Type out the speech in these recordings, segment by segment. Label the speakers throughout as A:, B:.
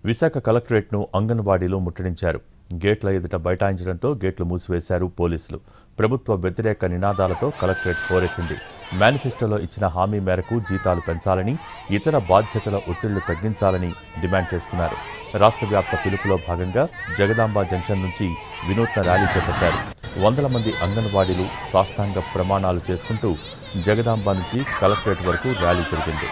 A: విశాఖ కలెక్టరేట్ను అంగన్వాడీలో ముట్టడించారు. గేట్ల ఎదుట బైఠాయించడంతో గేట్లు మూసివేశారు పోలీసులు. ప్రభుత్వ వ్యతిరేక నినాదాలతో కలెక్టరేట్ హోరెత్తింది. మేనిఫెస్టోలో ఇచ్చిన హామీ మేరకు జీతాలు పెంచాలని, ఇతర బాధ్యతల ఒత్తిళ్లు తగ్గించాలని డిమాండ్ చేస్తున్నారు. రాష్ట్ర వ్యాప్త పిలుపులో భాగంగా జగదాంబ జంక్షన్ నుంచి వినూత్న ర్యాలీ చేపట్టారు. వందల మంది అంగన్వాడీలు సాష్టాంగ ప్రమాణాలు చేసుకుంటూ జగదాంబ నుంచి కలెక్టరేట్ వరకు ర్యాలీ జరిపింది.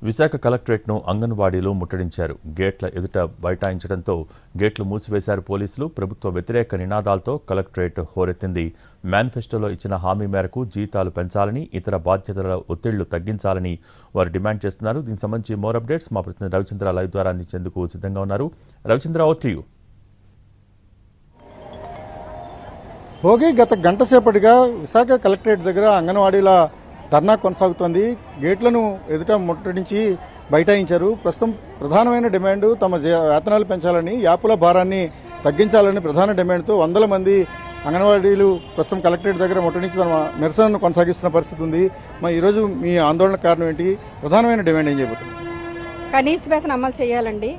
A: విశాఖ కలెక్టరేట్ను అంగన్వాడీలో ముట్టడించారు. గేట్ల ఎదుట బైఠాయించడంతో గేట్లు మూసివేశారు పోలీసులు. ప్రభుత్వ వ్యతిరేక నినాదాలతో కలెక్టరేట్ హోరెత్తింది. మేనిఫెస్టోలో ఇచ్చిన హామీ మేరకు జీతాలు పెంచాలని, ఇతర బాధ్యతల ఒత్తిళ్లు తగ్గించాలని వారు డిమాండ్ చేస్తున్నారు. దీనికి సంబంధించి మోర్ అప్డేట్స్ మా ప్రతినిధి రవిచంద్ర లైవ్ ద్వారా అందించేందుకు సిద్ధంగా ఉన్నారు. Ravichandra, over to you.
B: Bhogi గత గంట సేపటిగా విశాఖ కలెక్టరేట్ దగ్గర అంగన్వాడీల ధర్నా కొనసాగుతోంది. గేట్లను ఎదుట ముట్టడించి బైఠాయించారు. ప్రస్తుతం ప్రధానమైన డిమాండ్ తమ వేతనాలు పెంచాలని, యాపుల భారాన్ని తగ్గించాలని ప్రధాన డిమాండ్తో వందల మంది అంగన్వాడీలు ప్రస్తుతం కలెక్టరేట్ దగ్గర ముట్టడించి తమ నిరసనను కొనసాగిస్తున్న పరిస్థితి ఉంది. మరి ఈరోజు మీ ఆందోళన కారణం ఏంటి? ప్రధానమైన డిమాండ్ ఏం చేయబోతుంది?
C: కనీస వేతనం అమలు చేయాలండి.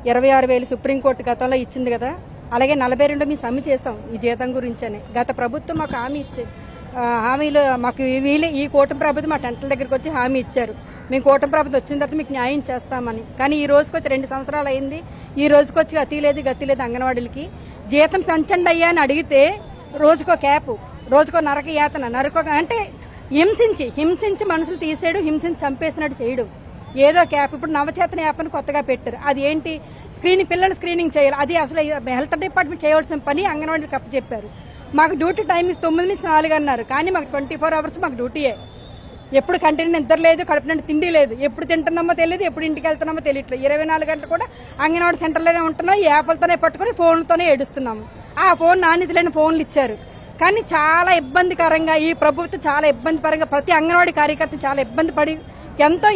C: 26,000 సుప్రీంకోర్టు గతంలో ఇచ్చింది కదా, అలాగే 42 మేము సమ్మె చేస్తాం ఈ జీతం గురించని. గత ప్రభుత్వం మాకు హామీలు మాకు ఈ కూటమి ప్రభుత్వం మా టెంట్ల దగ్గరికి వచ్చి హామీ ఇచ్చారు. మేము కూటమి ప్రభుత్వం వచ్చిన తర్వాత మీకు న్యాయం చేస్తామని. కానీ ఈ రోజుకి వచ్చి 2 సంవత్సరాలు అయింది. ఈ రోజుకి వచ్చి గతి లేదు అంగన్వాడీలకి. జీతం పెంచండి అయ్యా అని అడిగితే రోజుకో క్యాపు, రోజుకో నరక యాతన, అంటే హింసించి మనుషులు తీసేయడం, హింసించి చంపేసినట్టు చేయడం. ఏదో క్యాప్ ఇప్పుడు నవచేతన యాప్ అని కొత్తగా పెట్టారు. అది ఏంటి? పిల్లలు స్క్రీనింగ్ చేయాలి. అది అసలు హెల్త్ డిపార్ట్మెంట్ చేయవలసిన పని అంగన్వాడీలకు అప్పచెప్పారు. మాకు డ్యూటీ టైం 9 నుంచి 4 అన్నారు. కానీ మాకు 24 అవర్స్ మాకు డ్యూటీయే. ఎప్పుడు కంటిన్యూ నిద్ర లేదు, కడుపు నుండి తిండి లేదు. ఎప్పుడు తింటున్నామో తెలియదు, ఎప్పుడు ఇంటికి వెళ్తున్నామో తెలియట్లేదు. 24 గంటలు కూడా అంగన్వాడీ సెంటర్లోనే ఉంటున్నాం. ఈ యాప్లతోనే పట్టుకుని ఫోన్లతోనే ఏడుస్తున్నాము. ఆ ఫోన్ నాణ్యత లేని ఫోన్లు ఇచ్చారు. కానీ చాలా ఇబ్బందికరంగా ఈ ప్రభుత్వం చాలా ఇబ్బంది పరంగా ప్రతి అంగన్వాడీ కార్యకర్త చాలా ఇబ్బంది పడి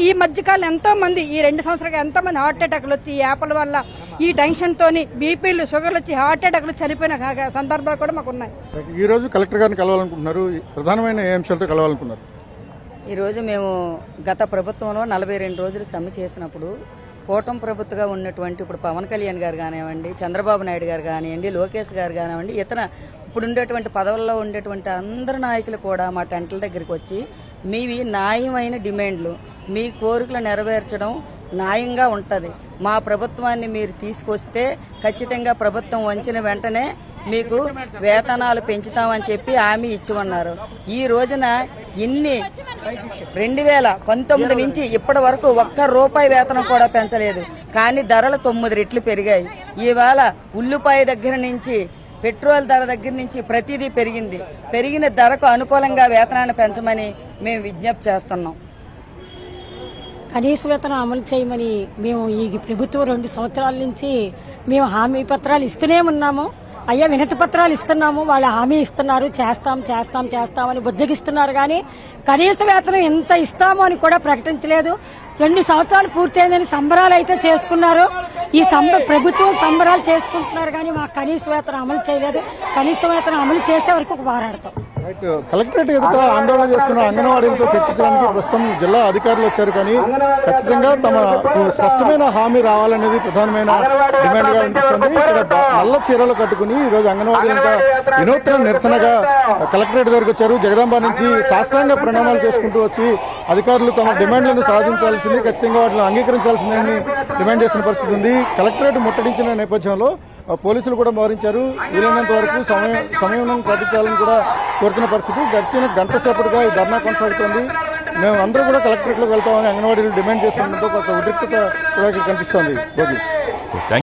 C: ఈ మధ్యకాలం ఎంతో మంది ఈ 2 సంవత్సరాలుగా ఎంతో మంది హార్ట్ అటాక్లు వచ్చి ఈ యాప్ల వల్ల ఈ టెన్షన్ తోని బీపీలు, షుగర్లు వచ్చి హార్ట్ అటాక్లు చనిపోయిన సందర్భాలు కూడా మాకు ఉన్నాయి.
B: ఈ రోజు కలెక్టర్ గారిని కలవాలనుకుంటున్నారు. ప్రధానమైన ఏ అంశాలతో కలవాలనుకున్నారు?
D: ఈ రోజు మేము గత ప్రభుత్వంలో 42 రోజులు సమ్మె చేసినప్పుడు కూటమి ప్రభుత్వంగా ఉన్నటువంటి ఇప్పుడు పవన్ కళ్యాణ్ గారు కానివ్వండి, చంద్రబాబు నాయుడు గారు కానివ్వండి, లోకేష్ గారు కానివ్వండి, ఇతర ఇప్పుడు ఉండేటువంటి పదవుల్లో ఉండేటువంటి అందరు నాయకులు కూడా మా టెంట్ల దగ్గరికి వచ్చి మీవి న్యాయమైన డిమాండ్లు, మీ కోరికలు నెరవేర్చడం న్యాయంగా ఉంటుంది, మా ప్రభుత్వాన్ని మీరు తీసుకొస్తే ఖచ్చితంగా ప్రభుత్వం వంచిన వెంటనే మీకు వేతనాలు పెంచుతామని చెప్పి హామీ ఇచ్చి ఉన్నారు. ఈ రోజున 2019 నుంచి ఇప్పటి వరకు ₹1 వేతనం కూడా పెంచలేదు. కానీ ధరలు 9 రెట్లు పెరిగాయి. ఇవాళ ఉల్లిపాయ దగ్గర నుంచి, పెట్రోల్ ధర దగ్గర నుంచి ప్రతిదీ పెరిగింది. పెరిగిన ధరకు అనుకూలంగా వేతనాన్ని పెంచమని మేము విజ్ఞప్తి చేస్తున్నాం.
E: కనీస వేతనం అమలు చేయమని మేము ఈ ప్రభుత్వం 2 సంవత్సరాల నుంచి మేము హామీ పత్రాలు ఇస్తూనే ఉన్నాము. అయ్యా వినతి పత్రాలు ఇస్తున్నాము, వాళ్ళు హామీ ఇస్తున్నారు, చేస్తామని బుజ్జగిస్తున్నారు. కానీ కనీస వేతనం ఎంత ఇస్తామో అని కూడా ప్రకటించలేదు. 2 సంవత్సరాలు పూర్తయిందని సంబరాలు అయితే చేసుకున్నారు. ఈ ప్రభుత్వం సంబరాలు చేసుకుంటున్నారు కానీ మాకు కనీస వేతనం అమలు చేయలేదు. కనీస వేతనం అమలు చేసే వరకు పోరాడతాం.
B: కలెక్టరేట్ ఎదుట ఆందోళన చేస్తున్న అంగన్వాడీలతో చర్చించడానికి ప్రస్తుతం జిల్లా అధికారులు వచ్చారు. కానీ ఖచ్చితంగా తమ స్పష్టమైన హామీ రావాలనేది ప్రధానమైన డిమాండ్ గా అనిపిస్తుంది. ఇక్కడ నల్ల చీరలు కట్టుకుని ఈ రోజు అంగన్వాడీలంతా వినూత్న నిరసనగా కలెక్టరేట్ దగ్గరకు వచ్చారు. జగదాంబ నుంచి సాష్టాంగ ప్రణామాలు చేసుకుంటూ వచ్చి అధికారులు తమ డిమాండ్లను సాధించాల్సింది, ఖచ్చితంగా వాటిని అంగీకరించాల్సిందని డిమాండ్ చేసిన పరిస్థితి ఉంది. కలెక్టరేట్ ముట్టడించిన నేపథ్యంలో పోలీసులు కూడా మోహరించారు. వీలైనంత వరకు సమయం పాటించాలని కూడా కోరుతున్న పరిస్థితి. గడిచిన గంట సేపటిగా ఈ ధర్నా కొనసాగుతోంది. మేము అందరూ కూడా కలెక్టరేట్లోకి వెళ్తామని అంగన్వాడీలు డిమాండ్ చేస్తుండటంతో కొంత ఉద్రిక్తత కూడా కనిపిస్తోంది.